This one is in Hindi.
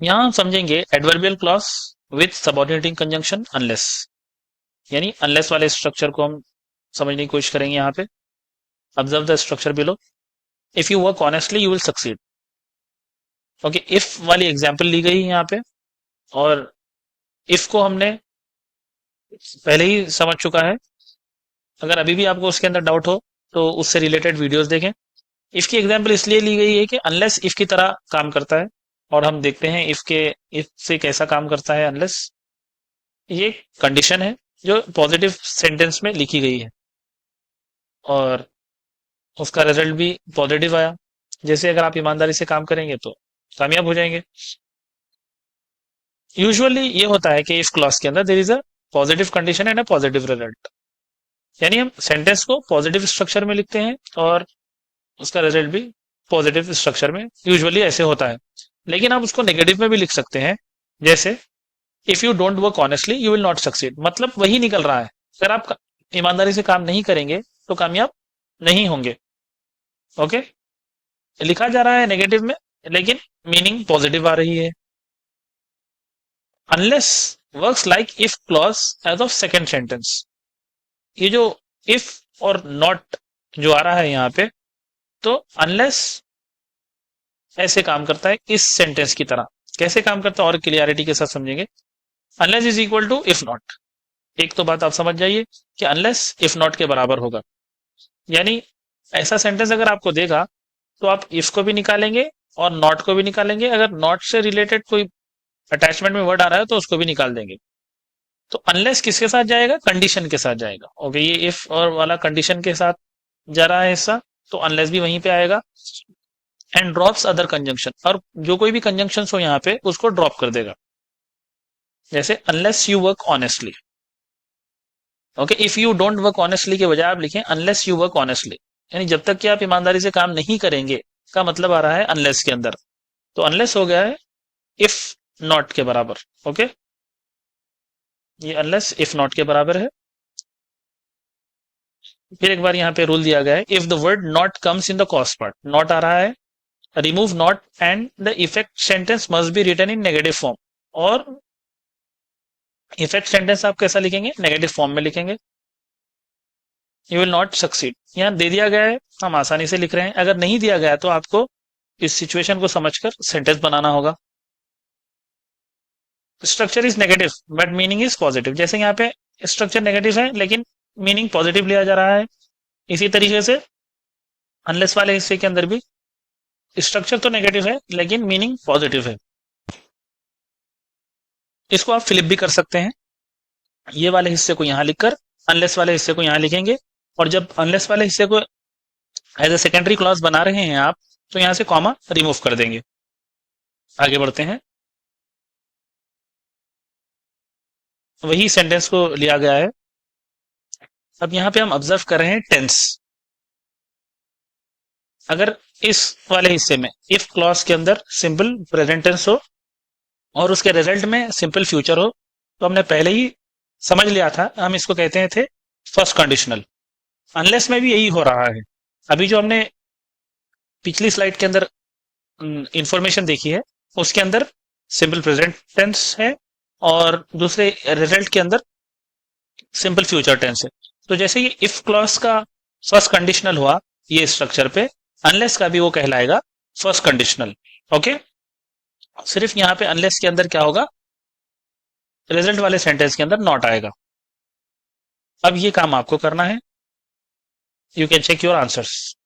यहां हम समझेंगे adverbial clause with subordinating conjunction unless, यानी अनलेस वाले स्ट्रक्चर को हम समझने की कोशिश करेंगे। यहाँ पे observe the structure below. If you work honestly you will succeed. Okay, if वाली एग्जांपल ली गई है यहाँ पे, और इफ को हमने पहले ही समझ चुका है। अगर अभी भी आपको उसके अंदर डाउट हो तो उससे रिलेटेड वीडियोस देखें। इफ की एग्जांपल इसलिए ली गई है कि अनलेस इफ की तरह काम करता है, और हम देखते हैं इफ से कैसा काम करता है अनलेस। ये कंडीशन है जो पॉजिटिव सेंटेंस में लिखी गई है, और उसका रिजल्ट भी पॉजिटिव आया। जैसे अगर आप ईमानदारी से काम करेंगे तो कामयाब हो जाएंगे। यूजुअली ये होता है कि इफ क्लॉज के अंदर there is a positive condition and a positive result, यानी हम सेंटेंस को पॉजिटिव स्ट्रक्चर में लिखते हैं और उसका रिजल्ट भी पॉजिटिव स्ट्रक्चर में यूजुअली ऐसे होता है। लेकिन आप उसको नेगेटिव में भी लिख सकते हैं, जैसे if you don't work honestly you will not succeed, मतलब वही निकल रहा है। अगर आप ईमानदारी से काम नहीं करेंगे तो कामयाब नहीं होंगे। ओके, लिखा जा रहा है नेगेटिव में लेकिन मीनिंग पॉजिटिव आ रही है। Unless works like if clause as of second sentence. ये जो इफ और नॉट जो आ रहा है यहाँ पे, तो अनलेस ऐसे काम करता है इस सेंटेंस की तरह। कैसे काम करता है और क्लियरिटी के साथ समझेंगे। Unless is equal to if not. एक तो बात आप समझ जाइए कि अनलेस इफ नॉट के बराबर होगा, यानी ऐसा सेंटेंस अगर आपको देगा तो आप इफ को भी निकालेंगे और नॉट को भी निकालेंगे। अगर नॉट से रिलेटेड कोई अटैचमेंट में वर्ड आ रहा है तो उसको भी निकाल देंगे। तो अनलेस किसके साथ जाएगा, कंडीशन के साथ जाएगा। ओके, ये इफ और वाला कंडीशन के साथ जा रहा है हिस्सा, तो अनलेस भी वहीं पे आएगा। एंड ड्रॉप्स अदर कंजंक्शन, और जो कोई भी कंजंक्शन हो यहाँ पे उसको ड्रॉप कर देगा। जैसे unless you work honestly. Okay, if you don't work honestly के बजाय आप लिखें अनलेस यू वर्क ऑनेस्टली, यानी जब तक कि आप ईमानदारी से काम नहीं करेंगे का मतलब आ रहा है अनलेस के अंदर। तो अनलेस हो गया है इफ नॉट के बराबर। ओके, ये अनलेस इफ नॉट के बराबर है। फिर एक बार यहाँ पे रूल दिया गया है, if the word not comes in the cause part, not आ रहा है, remove not and the effect sentence must be written in negative form. और इफेक्ट सेंटेंस आप कैसा लिखेंगे, नेगेटिव फॉर्म में लिखेंगे। यू विल नॉट सक्सीड यहाँ दे दिया गया है, हम आसानी से लिख रहे हैं। अगर नहीं दिया गया तो आपको इस सिचुएशन को समझकर सेंटेंस बनाना होगा। Structure is negative but meaning is positive. जैसे यहाँ पे स्ट्रक्चर नेगेटिव है लेकिन मीनिंग पॉजिटिव लिया जा रहा है। इसी तरीके से अनलेस वाले हिस्से के अंदर भी स्ट्रक्चर तो नेगेटिव है लेकिन मीनिंग पॉजिटिव है। इसको आप फ्लिप भी कर सकते हैं, ये वाले हिस्से को यहां लिखकर अनलेस वाले हिस्से को यहां लिखेंगे। और जब अनलेस वाले हिस्से को एज ए सेकेंडरी क्लॉज बना रहे हैं आप, तो यहां से कॉमा रिमूव कर देंगे। आगे बढ़ते हैं, वही सेंटेंस को लिया गया है। अब यहां पे हम ऑब्जर्व कर रहे हैं टेंस। अगर इस वाले हिस्से में इफ क्लॉज के अंदर सिंपल प्रेजेंट टेंस हो और उसके रिजल्ट में सिंपल फ्यूचर हो, तो हमने पहले ही समझ लिया था, हम इसको कहते थे फर्स्ट कंडीशनल। अनलेस में भी यही हो रहा है। अभी जो हमने पिछली स्लाइड के अंदर इंफॉर्मेशन देखी है उसके अंदर सिंपल प्रेजेंट टेंस है और दूसरे रिजल्ट के अंदर सिंपल फ्यूचर टेंस है। तो जैसे ये इफ क्लॉज का फर्स्ट कंडीशनल हुआ ये स्ट्रक्चर पे, अनलेस का भी वो कहलाएगा फर्स्ट कंडीशनल। ओके, सिर्फ यहाँ पे अनलेस के अंदर क्या होगा, रिजल्ट वाले सेंटेंस के अंदर नॉट आएगा। अब ये काम आपको करना है। You can check your answers.